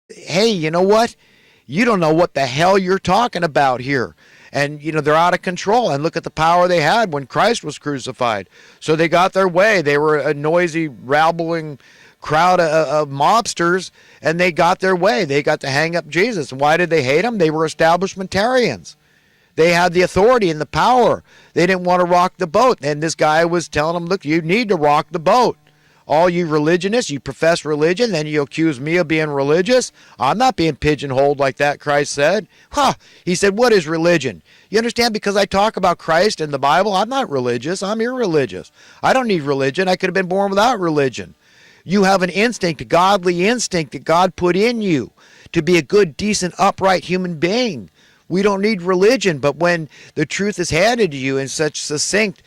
Hey, you know what? You don't know what the hell you're talking about here. And, they're out of control. And look at the power they had when Christ was crucified. So they got their way. They were a noisy, rabbling crowd of mobsters, and they got their way. They got to hang up Jesus. And why did they hate him? They were establishmentarians. They had the authority and the power. They didn't want to rock the boat. And this guy was telling them, look, you need to rock the boat. All you religionists, you profess religion, then you accuse me of being religious. I'm not being pigeonholed like that, Christ said. He said, what is religion? You understand? Because I talk about Christ and the Bible, I'm not religious. I'm irreligious. I don't need religion. I could have been born without religion. You have an instinct, a godly instinct that God put in you to be a good, decent, upright human being. We don't need religion, but when the truth is handed to you in such succinct,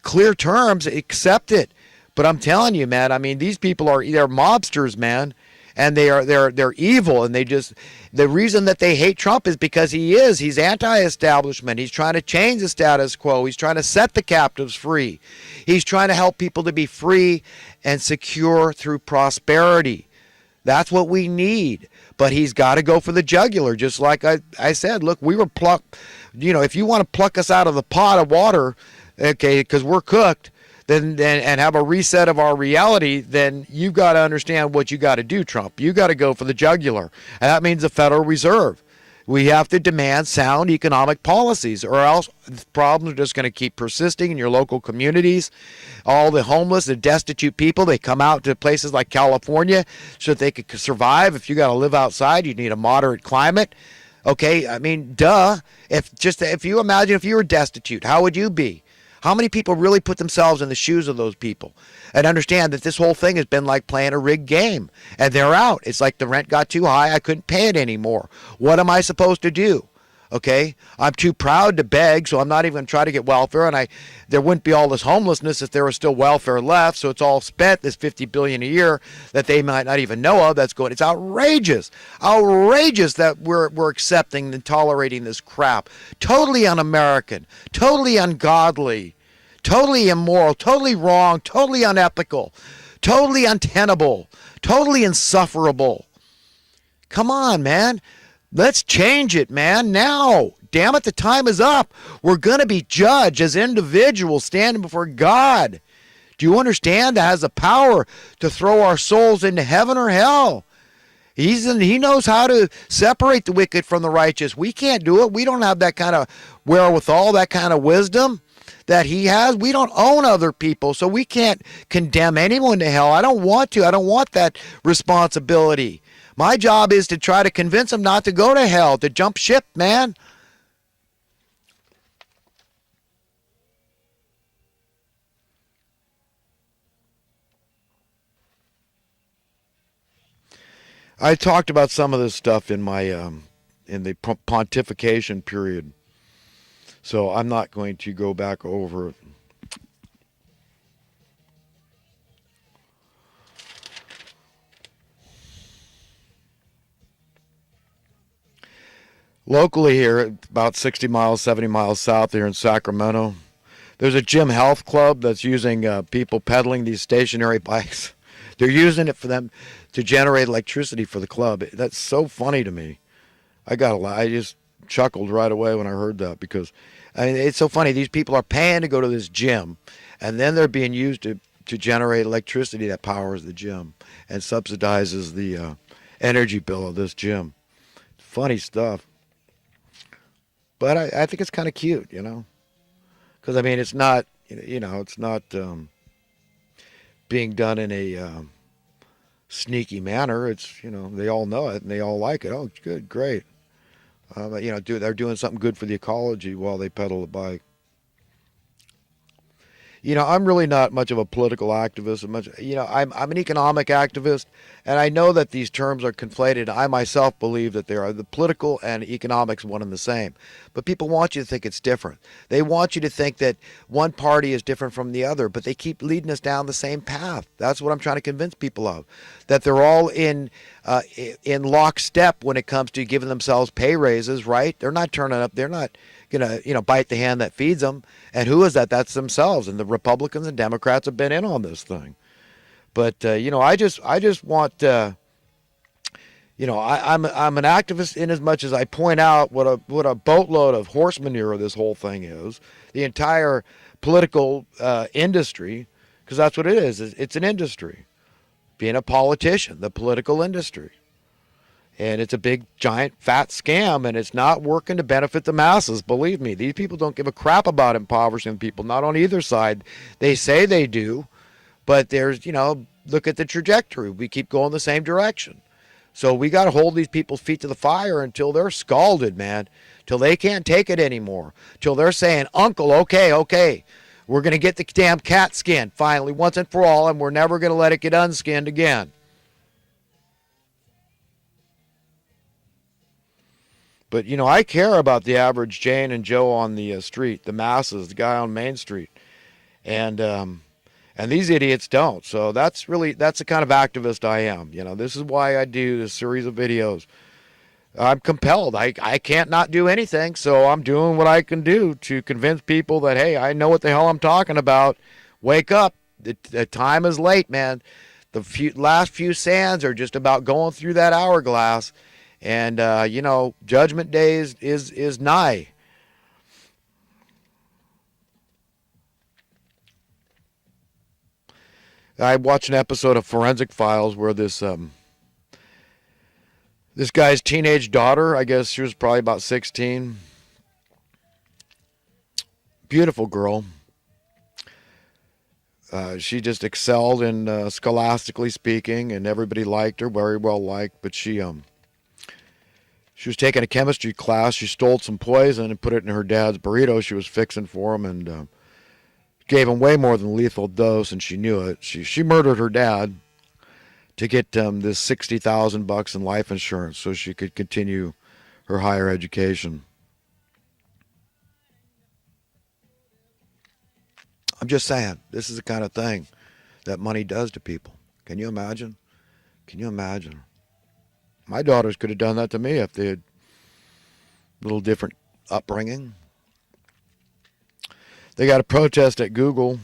clear terms, accept it. But I'm telling you, man, I mean, these people they're mobsters, man, and they're evil, and the reason that they hate Trump is because he's anti-establishment. He's trying to change the status quo. He's trying to set the captives free. He's trying to help people to be free and secure through prosperity. That's what we need. But he's got to go for the jugular, just like I said. Look, we were plucked. If you want to pluck us out of the pot of water, okay, because we're cooked, then and have a reset of our reality, then you got to understand what you got to do, Trump. You got to go for the jugular. And that means the Federal Reserve. We have to demand sound economic policies, or else the problems are just going to keep persisting in your local communities. All the homeless, the destitute people, they come out to places like California so that they could survive. If you got to live outside, you need a moderate climate. Okay, I mean, duh. If you imagine if you were destitute, how would you be? How many people really put themselves in the shoes of those people and understand that this whole thing has been like playing a rigged game, and they're out? It's like the rent got too high. I couldn't pay it anymore. What am I supposed to do? Okay, I'm too proud to beg, so I'm not even going to try to get welfare, and there wouldn't be all this homelessness if there was still welfare left. So it's all spent, this $50 billion a year that they might not even know of. It's outrageous that we're accepting and tolerating this crap. Totally un-American, totally ungodly, totally immoral, totally wrong, totally unethical, totally untenable, totally insufferable. Come on, man. Let's change it, man, now. Damn it, the time is up. We're going to be judged as individuals standing before God. Do you understand? That has the power to throw our souls into heaven or hell. He knows how to separate the wicked from the righteous. We can't do it. We don't have that kind of wherewithal, that kind of wisdom that he has. We don't own other people, so we can't condemn anyone to hell. I don't want to. I don't want that responsibility. My job is to try to convince them not to go to hell, to jump ship, man. I talked about some of this stuff in my in the pontification period, so I'm not going to go back over it. Locally here, about 60 miles, 70 miles south here in Sacramento, there's a Gym Health Club that's using people pedaling these stationary bikes. They're using it for them to generate electricity for the club. That's so funny to me. I just chuckled right away when I heard that, because I mean, it's so funny. These people are paying to go to this gym, and then they're being used to generate electricity that powers the gym and subsidizes the energy bill of this gym. Funny stuff. But I think it's kind of cute, because I mean, it's not, it's not being done in a sneaky manner. It's, they all know it and they all like it. Oh, good, great. They're doing something good for the ecology while they pedal the bike. I'm really not much of a political activist. I'm an economic activist, and I know that these terms are conflated. I myself believe that they are. The political and economics one and the same. But people want you to think it's different. They want you to think that one party is different from the other, but they keep leading us down the same path. That's what I'm trying to convince people of, that they're all in lockstep when it comes to giving themselves pay raises, right? They're not turning up. They're not going to bite the hand that feeds them. And who is that? That's themselves. And the Republicans and Democrats have been in on this thing. But I just want I'm an activist in as much as I point out what a boatload of horse manure this whole thing is. The entire political industry, because that's what it is. It's an industry. Being a politician, the political industry. And it's a big, giant, fat scam, and it's not working to benefit the masses. Believe me, these people don't give a crap about impoverishing people, not on either side. They say they do, but look at the trajectory. We keep going the same direction. So we got to hold these people's feet to the fire until they're scalded, man, till they can't take it anymore, till they're saying, Uncle, okay, we're going to get the damn cat skin finally, once and for all, and we're never going to let it get unskinned again. But, I care about the average Jane and Joe on the street, the masses, the guy on Main Street. And these idiots don't. So that's the kind of activist I am. This is why I do this series of videos. I'm compelled. I can't not do anything, so I'm doing what I can do to convince people that, hey, I know what the hell I'm talking about. Wake up. The time is late, man. The last few sands are just about going through that hourglass. And, Judgment Day is nigh. I watched an episode of Forensic Files where this guy's teenage daughter, I guess she was probably about 16, beautiful girl. She just excelled in scholastically speaking, and everybody liked her, very well liked. But she was taking a chemistry class. She stole some poison and put it in her dad's burrito she was fixing for him, and gave him way more than lethal dose, and she knew it. She murdered her dad to get this $60,000 in life insurance so she could continue her higher education. I'm just saying, this is the kind of thing that money does to people. Can you imagine? Can you imagine? My daughters could have done that to me if they had a little different upbringing. They got a protest at Google.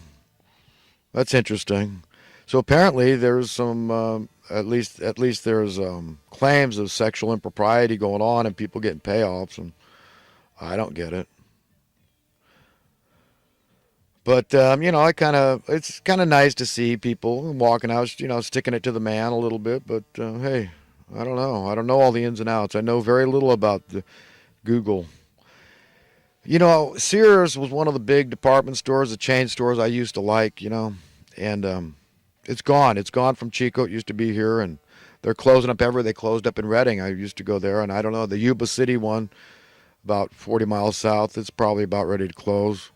That's interesting. So apparently there's some, at least there's claims of sexual impropriety going on and people getting payoffs, and I don't get it. But it's kind of nice to see people walking out, sticking it to the man a little bit. But hey, I don't know. I don't know all the ins and outs. I know very little about the Google. Sears was one of the big department stores, the chain stores I used to like, and it's gone. It's gone from Chico. It used to be here, and they're closing up everywhere. They closed up in Reading. I used to go there, and I don't know, the Yuba City one, about 40 miles south, it's probably about ready to close.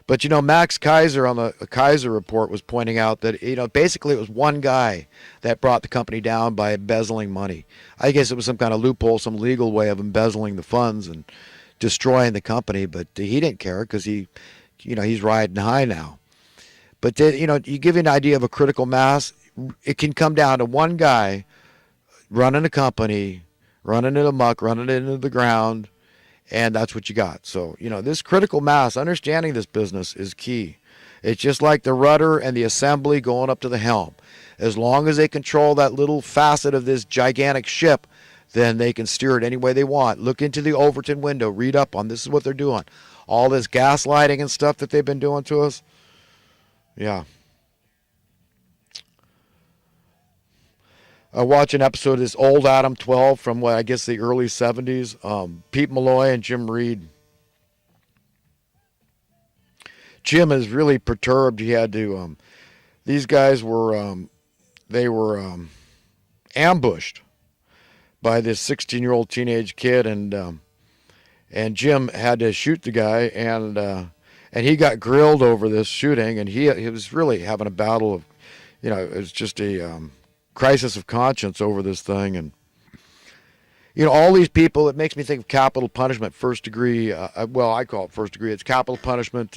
But, Max Kaiser on the Kaiser report was pointing out that, basically it was one guy that brought the company down by embezzling money. I guess it was some kind of loophole, some legal way of embezzling the funds and destroying the company, but he didn't care because he's riding high now. But, you give you an idea of a critical mass, it can come down to one guy running a company, running it amok, running it into the ground, and that's what you got. So, this critical mass, understanding this business is key. It's just like the rudder and the assembly going up to the helm. As long as they control that little facet of this gigantic ship, then they can steer it any way they want. Look into the Overton window. Read up on this is what they're doing. All this gaslighting and stuff that they've been doing to us. Yeah. I watched an episode of this old Adam 12 from what I guess the early 70s. Pete Malloy and Jim Reed. Jim is really perturbed. He had to. These guys were ambushed by this 16-year-old teenage kid, and Jim had to shoot the guy, and he got grilled over this shooting, and he was really having a battle of, it was just a crisis of conscience over this thing. And all these people, it makes me think of capital punishment, first degree. Well, I call it first degree. It's capital punishment.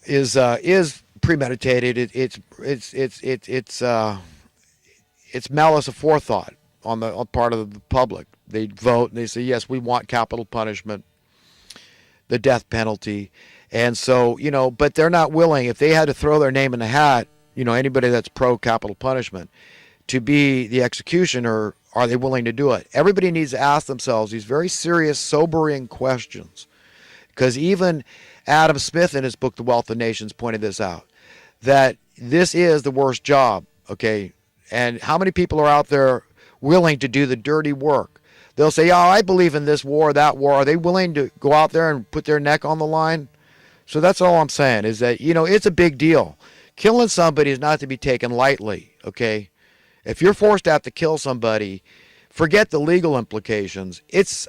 Is premeditated. It's malice aforethought on the part of the public. They vote and they say, yes, we want capital punishment, the death penalty, and so but they're not willing. If they had to throw their name in the hat, anybody that's pro capital punishment, to be the executioner, are they willing to do it? Everybody needs to ask themselves these very serious, sobering questions. Because even Adam Smith in his book, The Wealth of Nations, pointed this out, that this is the worst job, okay? And how many people are out there willing to do the dirty work? They'll say, oh, I believe in this war, that war. Are they willing to go out there and put their neck on the line? So that's all I'm saying is that, it's a big deal. Killing somebody is not to be taken lightly, okay? If you're forced to have to kill somebody, forget the legal implications. It's